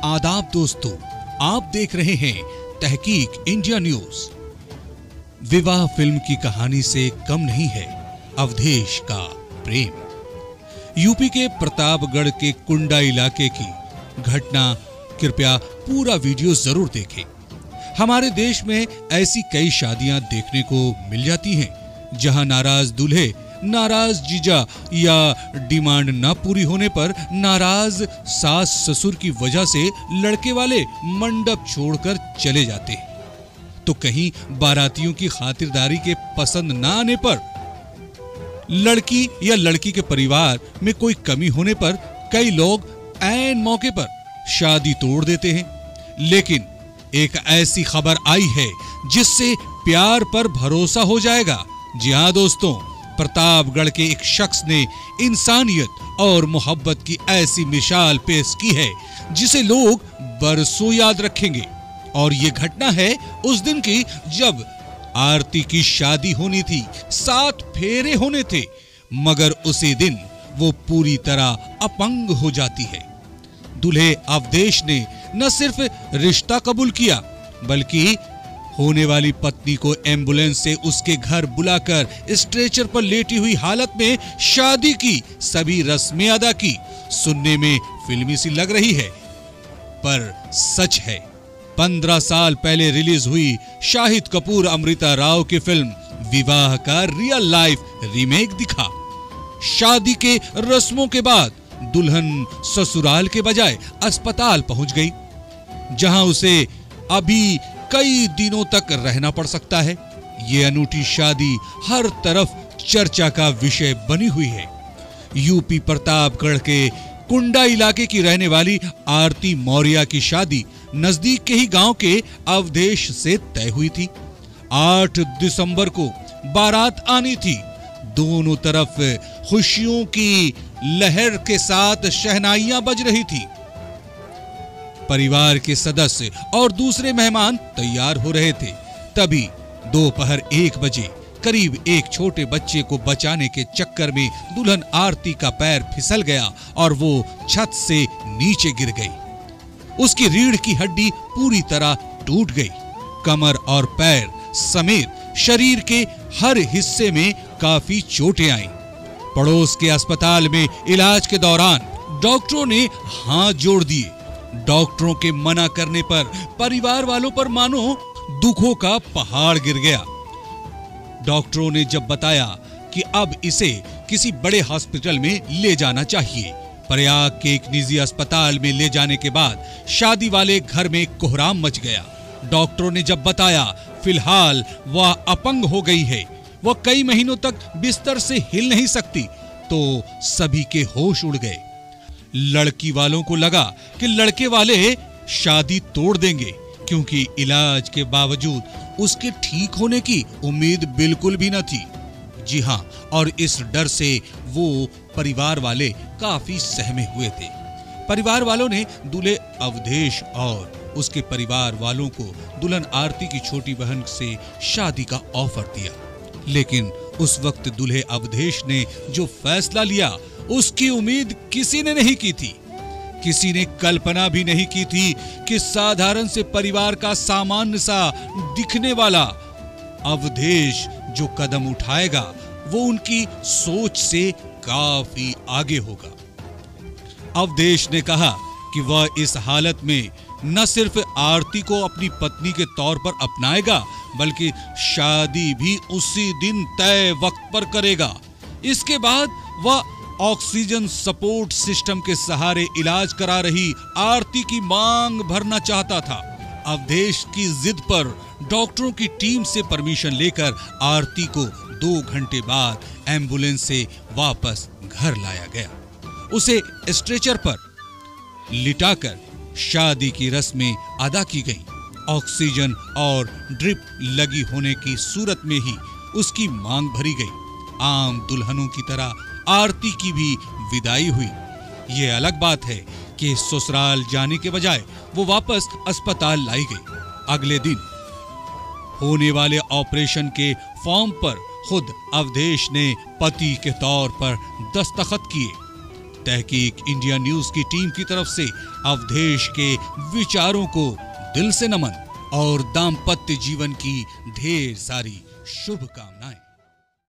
आदाब दोस्तों, आप देख रहे हैं तहकीक इंडिया न्यूज। विवाह फिल्म की कहानी से कम नहीं है अवधेश का प्रेम। यूपी के प्रतापगढ़ के कुंडा इलाके की घटना, कृपया पूरा वीडियो जरूर देखें। हमारे देश में ऐसी कई शादियां देखने को मिल जाती हैं जहां नाराज दूल्हे, नाराज जीजा या डिमांड ना पूरी होने पर नाराज सास ससुर की वजह से लड़के वाले मंडप छोड़कर चले जाते हैं। तो कहीं बारातियों की खातिरदारी के पसंद ना आने पर, लड़की या लड़की के परिवार में कोई कमी होने पर कई लोग ऐन मौके पर शादी तोड़ देते हैं। लेकिन एक ऐसी खबर आई है जिससे प्यार पर भरोसा हो जाएगा। जी हाँ दोस्तों, प्रतापगढ़ के एक शख्स ने इंसानियत और मोहब्बत की ऐसी मिसाल पेश की है जिसे लोग बरसों याद रखेंगे। और ये घटना है उस दिन की जब आरती की शादी होनी थी, 7 फेरे होने थे, मगर उसी दिन वो पूरी तरह अपंग हो जाती है। दूल्हे अवधेश ने न सिर्फ रिश्ता कबूल किया बल्कि होने वाली पत्नी को एम्बुलेंस से उसके घर बुलाकर स्ट्रेचर पर लेटी हुई हालत में शादी की सभी रस्में अदा की। सुनने में फिल्मी सी लग रही है पर सच है। 15 साल पहले रिलीज हुई शाहिद कपूर अमृता राव की फिल्म विवाह का रियल लाइफ रीमेक दिखा। शादी के रस्मों के बाद दुल्हन ससुराल के बजाय अस्पताल पहुंच गई, जहां उसे अभी कई दिनों तक रहना पड़ सकता है। ये अनूठी शादी हर तरफ चर्चा का विषय बनी हुई है। यूपी प्रतापगढ़ के कुंडा इलाके की रहने वाली आरती मौर्य की शादी नजदीक के ही गांव के अवधेश से तय हुई थी। 8 दिसंबर को बारात आनी थी। दोनों तरफ खुशियों की लहर के साथ शहनाइयां बज रही थी। परिवार के सदस्य और दूसरे मेहमान तैयार हो रहे थे। तभी दोपहर 1 बजे करीब एक छोटे बच्चे को बचाने के चक्कर में दुल्हन आरती का पैर फिसल गया और वो छत से नीचे गिर गई। उसकी रीढ़ की हड्डी पूरी तरह टूट गई। कमर और पैर समेत शरीर के हर हिस्से में काफी चोटें आईं। पड़ोस के अस्पताल में इलाज के दौरान डॉक्टरों ने हाथ जोड़ दिए। डॉक्टरों के मना करने पर परिवार वालों पर मानो दुखों का पहाड़ गिर गया। डॉक्टरों ने जब बताया कि अब इसे किसी बड़े हॉस्पिटल में ले जाना चाहिए, प्रयाग के एक निजी अस्पताल में ले जाने के बाद शादी वाले घर में कोहराम मच गया। डॉक्टरों ने जब बताया फिलहाल वह अपंग हो गई है, वह कई महीनों तक बिस्तर से हिल नहीं सकती, तो सभी के होश उड़ गए। लड़की वालों को लगा कि लड़के वाले शादी तोड़ देंगे, क्योंकि इलाज के बावजूद उसके ठीक होने की उम्मीद बिल्कुल भी न थी। जी हां, और इस डर से वो परिवार वाले काफी सहमे हुए थे। परिवार वालों ने दूल्हे अवधेश और उसके परिवार वालों को दुल्हन आरती की छोटी बहन से शादी का ऑफर दिया। लेकिन उस वक्त दूल्हे अवधेश ने जो फैसला लिया उसकी उम्मीद किसी ने नहीं की थी। किसी ने कल्पना भी नहीं की थी कि साधारण से परिवार का सामान्य सा दिखने वाला अवधेश जो कदम उठाएगा वो उनकी सोच से काफी आगे होगा। अवधेश ने कहा कि वह इस हालत में न सिर्फ आरती को अपनी पत्नी के तौर पर अपनाएगा बल्कि शादी भी उसी दिन तय वक्त पर करेगा। इसके बाद वह ऑक्सीजन सपोर्ट सिस्टम के सहारे इलाज करा रही आरती की मांग भरना चाहता था। अवधेश की जिद पर डॉक्टरों की टीम से परमिशन लेकर आरती को 2 घंटे बाद एम्बुलेंस से वापस घर लाया गया। उसे स्ट्रेचर पर लिटाकर शादी की रस्में अदा की गईं। ऑक्सीजन और ड्रिप लगी होने की सूरत में ही उसकी मांग भरी गई। आम दुल्हनों की तरह आरती की भी विदाई हुई। ये अलग बात है कि ससुराल जाने के बजाय वो वापस अस्पताल लाई गई। अगले दिन होने वाले ऑपरेशन के फॉर्म पर खुद अवधेश ने पति के तौर पर दस्तखत किए। तहकीक इंडिया न्यूज की टीम की तरफ से अवधेश के विचारों को दिल से नमन और दाम्पत्य जीवन की ढेर सारी शुभकामनाएं।